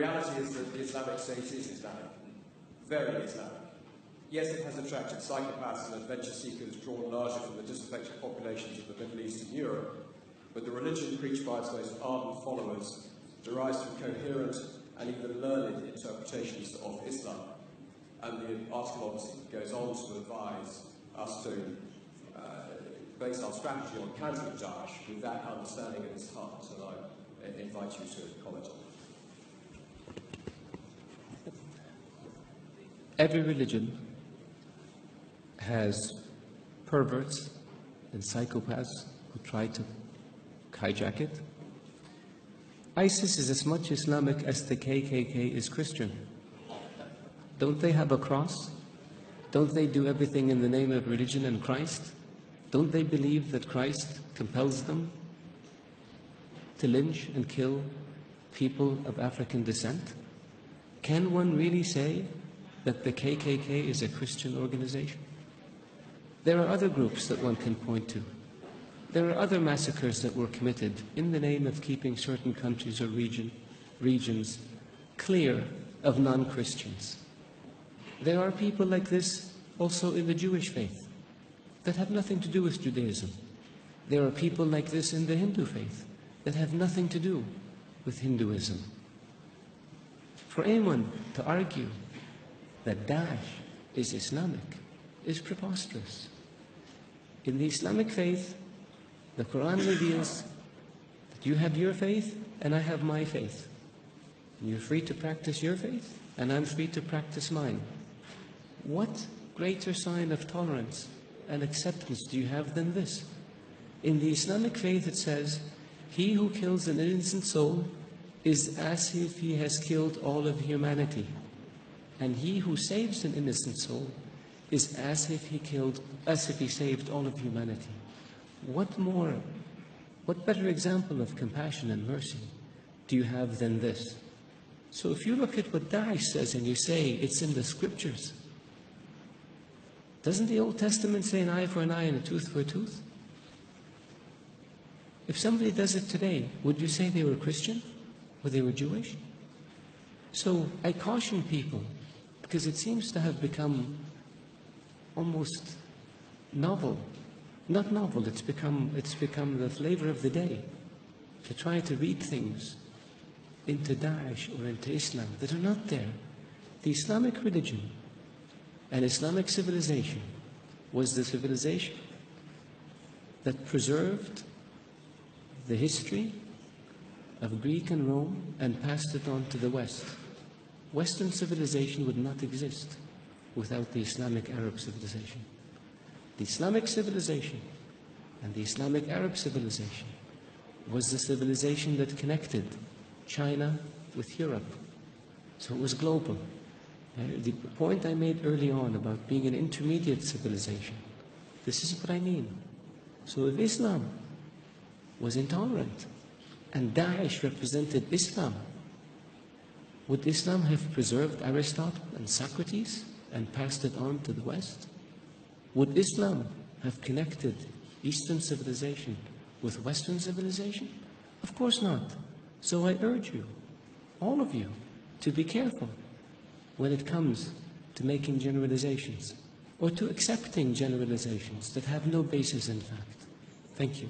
reality is that the Islamic State is Islamic, very Islamic. Yes, it has attracted psychopaths and adventure seekers drawn largely from the disaffected populations of the Middle East and Europe, but the religion preached by its most ardent followers derives from coherent and even learned interpretations of Islam. And the article obviously goes on to advise us to base our strategy on countering Daesh with that understanding in its heart, and I invite you to comment on it. Every religion has perverts and psychopaths who try to hijack it. ISIS is as much Islamic as the KKK is Christian. Don't they have a cross? Don't they do everything in the name of religion and Christ? Don't they believe that Christ compels them to lynch and kill people of African descent? Can one really say that the KKK is a Christian organization? There are other groups that one can point to. There are other massacres that were committed in the name of keeping certain countries or regions clear of non-Christians. There are people like this also in the Jewish faith that have nothing to do with Judaism. There are people like this in the Hindu faith that have nothing to do with Hinduism. For anyone to argue that Daesh is Islamic is preposterous. In the Islamic faith, the Quran reveals that you have your faith and I have my faith. And you're free to practice your faith and I'm free to practice mine. What greater sign of tolerance and acceptance do you have than this? In the Islamic faith it says, he who kills an innocent soul is as if he has killed all of humanity. And he who saves an innocent soul is as if he saved all of humanity. What better example of compassion and mercy do you have than this? So if you look at what Daesh says and you say it's in the scriptures, doesn't the Old Testament say an eye for an eye and a tooth for a tooth? If somebody does it today, would you say they were Christian or they were Jewish? So I caution people, because it seems to have become almost novel. Not novel, it's become the flavor of the day to try to read things into Daesh or into Islam that are not there. The Islamic religion and Islamic civilization was the civilization that preserved the history of Greek and Rome and passed it on to the West. Western civilization would not exist without the Islamic Arab civilization. The Islamic civilization and the Islamic Arab civilization was the civilization that connected China with Europe. So it was global. The point I made early on about being an intermediate civilization, this is what I mean. So if Islam was intolerant and Daesh represented Islam, would Islam have preserved Aristotle and Socrates and passed it on to the West? Would Islam have connected Eastern civilization with Western civilization? Of course not. So I urge you, all of you, to be careful when it comes to making generalizations or to accepting generalizations that have no basis in fact. Thank you.